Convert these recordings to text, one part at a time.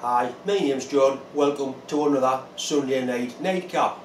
Hi, my name's John. Welcome to another Sunday night nightcap.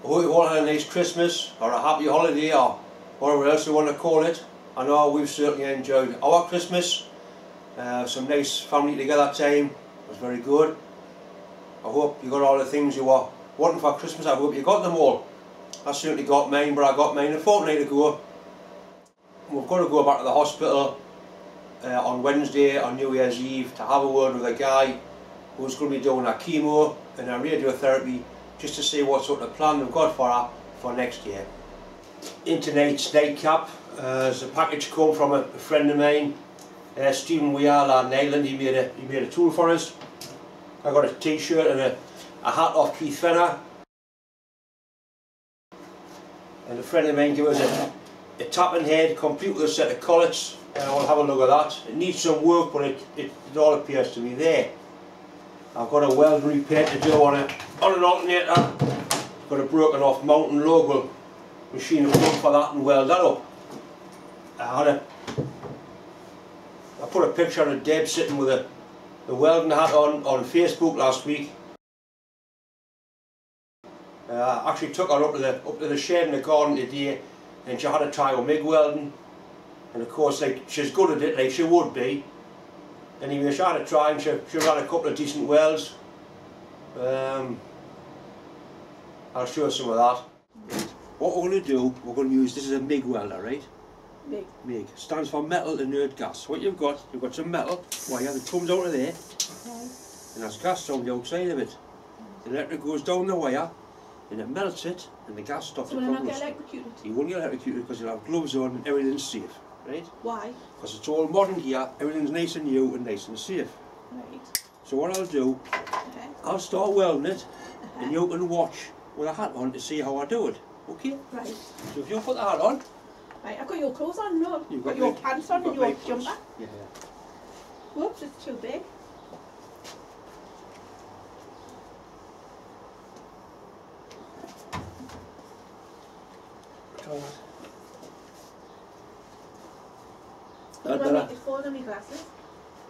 I hope you all had a nice Christmas or a happy holiday or whatever else you want to call it. I know we've certainly enjoyed our Christmas. Some nice family together time. It was very good. I hope you got all the things you were wanting for Christmas. I hope you got them all. I certainly got mine, but I got mine a fortnight ago. We've got to go back to the hospital on Wednesday on New Year's Eve to have a word with a guy who's going to be doing a chemo and a radiotherapy, just to see what sort of plan they've got for her for next year. In tonight's nightcap, there's a package come from a friend of mine, Stephen Weall in Ireland. He made a tool for us. I got a t-shirt and a hat off Keith Fenner. And a friend of mine gave us a tapping head complete with a set of collets. We'll have a look at that. It needs some work, but it all appears to be there. I've got a weld repair to do on an alternator. Got a broken off mountain logo machine to look for that and weld that up. I put a picture of Deb sitting with a welding hat on Facebook last week. I actually took her up to the shed in the garden today, and she had to try with MIG welding. And of course, like, she's good at it, like she would be. Anyway, she had to try, and she ran a couple of decent welds. I'll show you some of that. What we're going to do, we're going to use, this is a MIG welder, right? MIG. MIG stands for metal inert gas. What you've got some metal wire that comes out of there, and there's gas on the outside of it. The electric goes down the wire, and it melts it, and the gas stops it from rusting. So you'll not get electrocuted? You won't get electrocuted because you'll have gloves on and everything's safe, right? Why? Because it's all modern here, everything's nice and new and nice and safe. Right. So what I'll do, I'll start welding it, and you can watch with a hat on to see how I do it, okay? Right. So if you put the hat on. Right, I've got your clothes on, no? You've got your pants on and your jumper? Yeah. Whoops, it's too big. What do I make it fall on my glasses?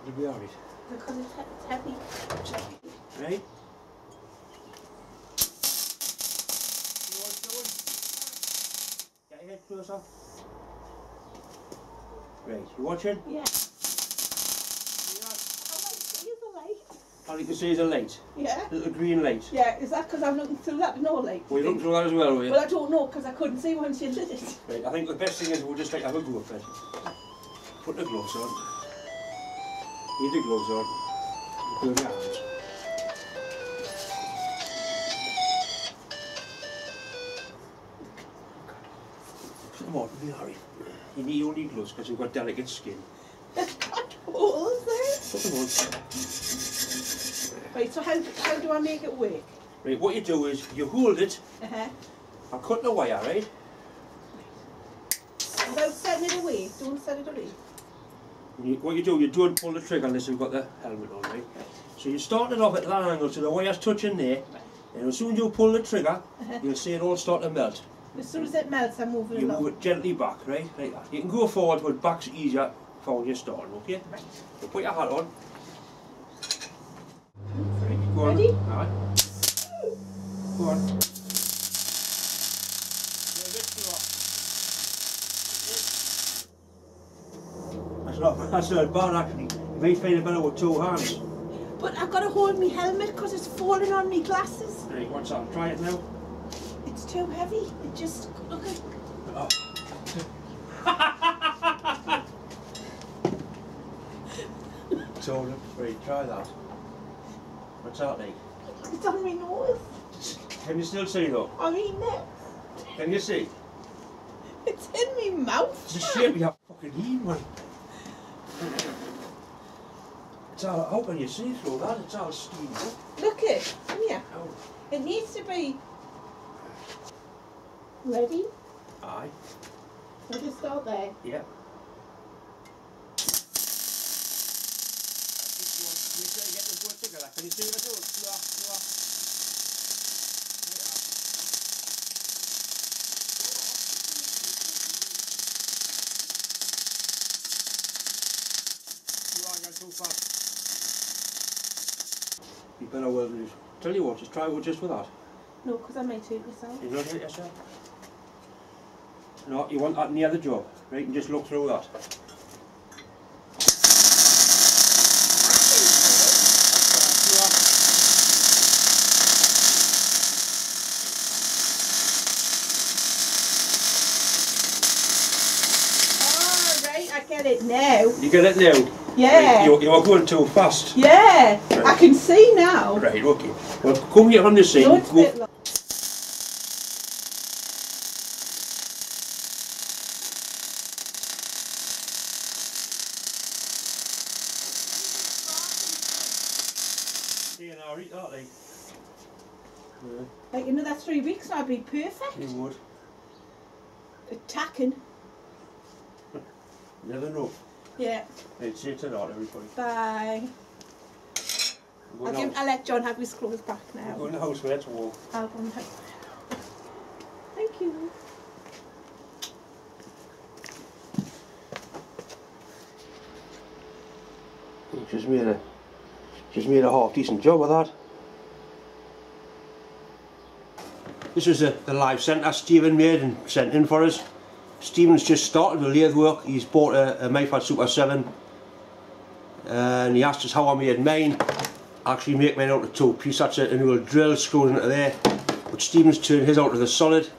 It'll be alright. Because it's heavy. It's heavy. Right? See what it's doing? Get your head closer. Right, you watching? Yeah. See that? How I see the light? All you can see is a light. Yeah. A little green light. Yeah, is that because I'm looking through that? No light. Well, you're looking through that as well, were you? Well, I don't know, because I couldn't see once you lit it. Right, I think the best thing is we'll just have a go at it. Put the gloves on. Need the gloves on. Put your hands. Come on, be alright. You only need gloves because you've got delicate skin. There's got holes there. Put them on. Right, so how do I make it work? Right, what you do is you hold it. I'll cut the wire, right? Without setting it away. Don't set it away. What you do, you don't pull the trigger unless you've got the helmet on, right? So you start it off at that angle so the wire's touching there, and as soon as you pull the trigger, you'll see it all start to melt. As soon as it melts, I'm moving along. You move it gently back, right? Like that. You can go forward, but back's easier for when you're starting, okay? Right. So put your hat on. Right, go on. Ready? Alright. Go on. That's not bad actually. You might find it better with two hands. But I've got to hold my helmet because it's falling on my glasses. Right, what's that? Try it now. It's too heavy. It just, look at... Oh. So, right, try that. What's that like? It's on my nose. Can you still see though? On my neck. Can you see? It's in my mouth. It's a shame you have fucking heat, man. It's all, how can you see through that? It's all steamed up. Look it, come here. Oh. It needs to be ready. Aye. So just start there. Yeah. Can you see what I do? Slow. Too fast. You better weld it. Tell you what, just try it just with that. No, because I might hurt myself. You not hurt yourself? No, you want that near the job, right? And just look through that. I get it now. You get it now? Yeah. Right, you are going too fast. Yeah, right. I can see now. Right, okay. Well, come here on this side. No, it's a bit long. See, now, eat that, like. Like another 3 weeks and I'd be perfect. You would. Attacking. Never know. Yeah. Right, see you tonight, everybody. Bye. I'll let John have his clothes back now. Go in the house, let's walk. I'll go in the house. Thank you. Just made a half decent job of that. This was the live centre Stephen made and sent in for us. Stephen's just started with lathe work. He's bought a Mayfair Super 7 and he asked us how I made mine. I actually make mine out of 2-piece. That's a new drill screwed into there. But Stephen's turned his out of the solid.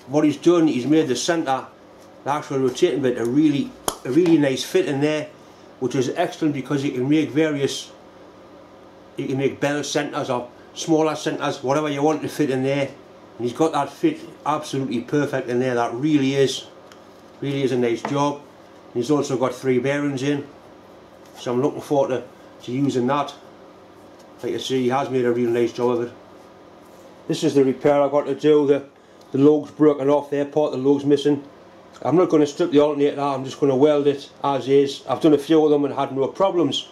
What he's done, he's made the centre, the actual rotating bit, a really nice fit in there, which is excellent because you can make bell centres or smaller centres, whatever you want to fit in there. And he's got that fit absolutely perfect in there. That really is a nice job. And he's also got 3 bearings in, so I'm looking forward to using that. Like I say, he has made a real nice job of it. This is the repair I got to do. The lugs broken off there, part of the lugs missing. I'm not going to strip the alternator, I'm just going to weld it as is. I've done a few of them and had no problems.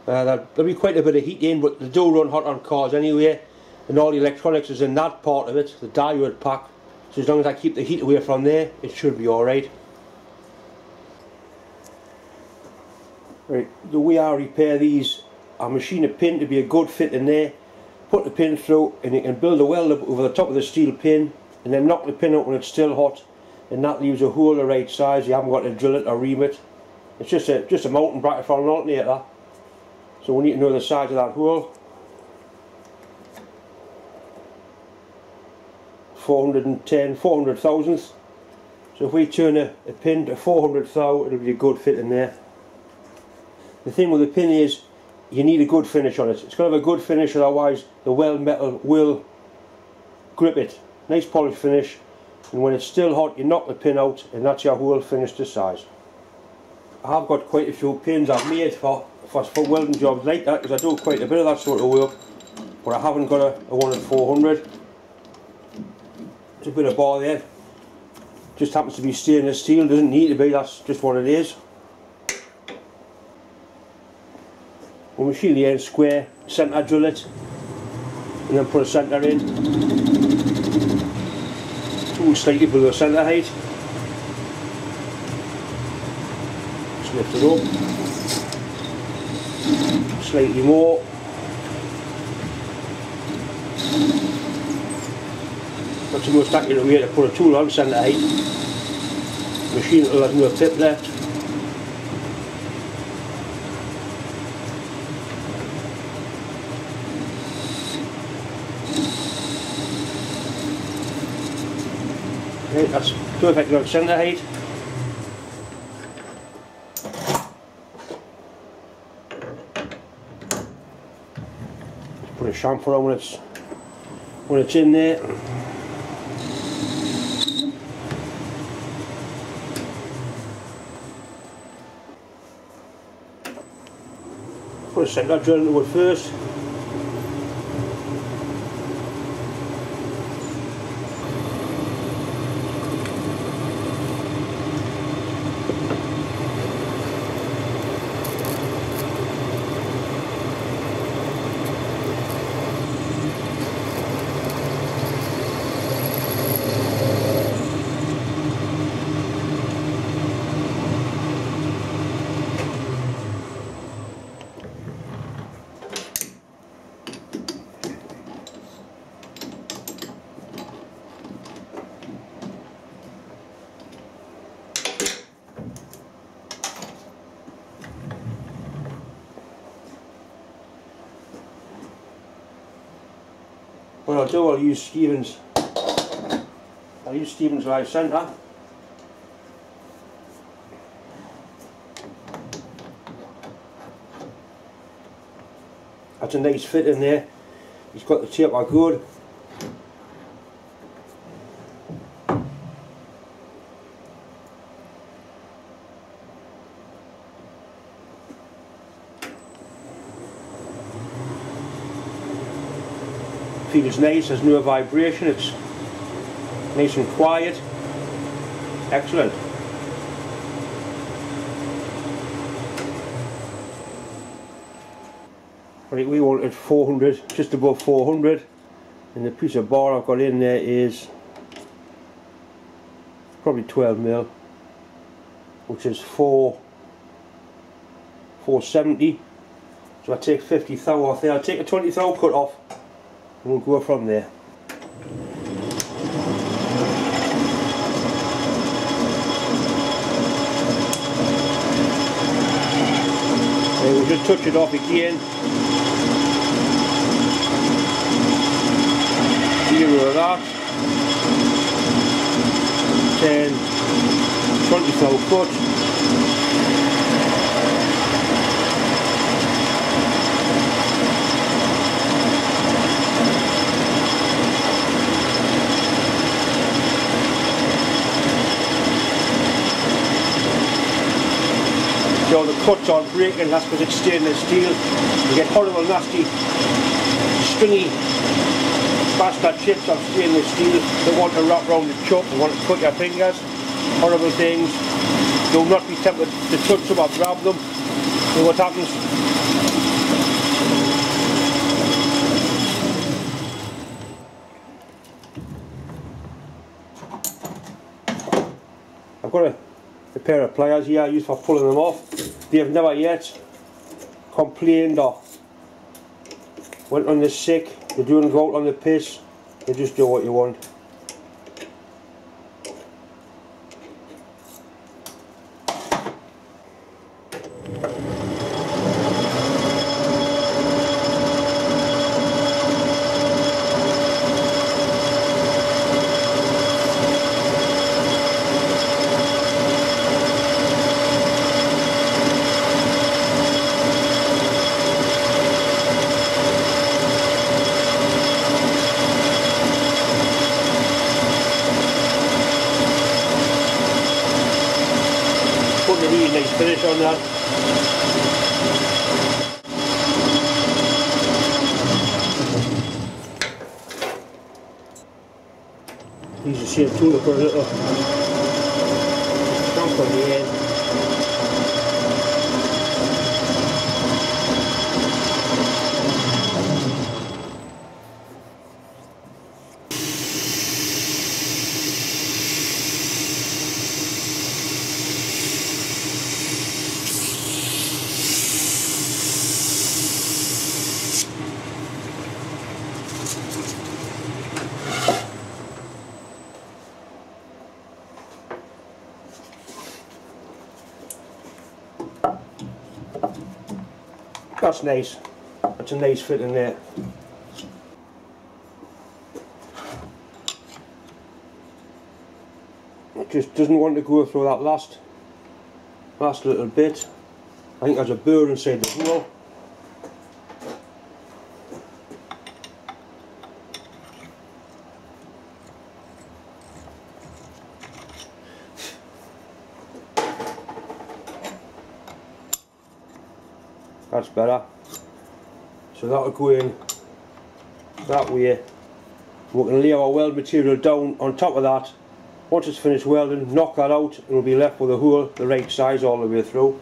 There'll be quite a bit of heat in, but they do run hot on cars anyway. And all the electronics is in that part of it, the diode pack. So as long as I keep the heat away from there, it should be alright. Right, the way I repair these, I machine a pin to be a good fit in there, put the pin through, and you can build a weld up over the top of the steel pin, and then knock the pin out when it's still hot, and that leaves a hole the right size. You haven't got to drill it or ream it. It's just a mounting bracket for an alternator. So we need to know the size of that hole. 400 thousandths. So if we turn a pin to 400 thou, it'll be a good fit in there. The thing with the pin is, you need a good finish on it. It's got to have a good finish, otherwise the weld metal will grip it. Nice polished finish, and when it's still hot you knock the pin out and that's your hole finished to size. I have got quite a few pins I've made for welding jobs like that, because I do quite a bit of that sort of work, but I haven't got a one at 400. It's a bit of bar there. Just happens to be stainless steel, doesn't need to be, that's just what it is. We'll machine the end square, centre drill it, and then put a centre in. Tool slightly below centre height. Just lift it up. Slightly more. That's the most accurate way to put a tool on centre height. Machine it will have no tip left. Right, that's perfect on centre height. Just put a chamfer on when it's in there. Put a centre drill into it first. I'll do, I'll use Stevens Live Centre. That's a nice fit in there. He's got the taper good. Feels nice, there's no vibration, it's nice and quiet. Excellent. Right, we wanted 400, just above 400, and the piece of bar I've got in there is probably 12mm, which is 470. So I take 50 thou off there. I'll take a 20 thou cut off, and we'll go from there. And we'll just touch it off again. 0 of that. 10, 20 thou cut. So the cuts aren't breaking, that's because it's stainless steel. You get horrible nasty stringy bastard chips of stainless steel that want to wrap around the chuck and want to cut your fingers. Horrible things. Do not be tempted to touch them or grab them. See what happens. I've got a pair of pliers here I use for pulling them off. They have never yet complained or went on the sick. They don't go out on the piss. They just do what you want. Nice finish on that. Use the same tool to put a little stamp on the end. That's nice. That's a nice fit in there. It just doesn't want to go through that last little bit. I think there's a burr inside the hole. That's better. So that'll go in that way. We can lay our weld material down on top of that. Once it's finished welding, knock that out and we'll be left with a hole the right size all the way through.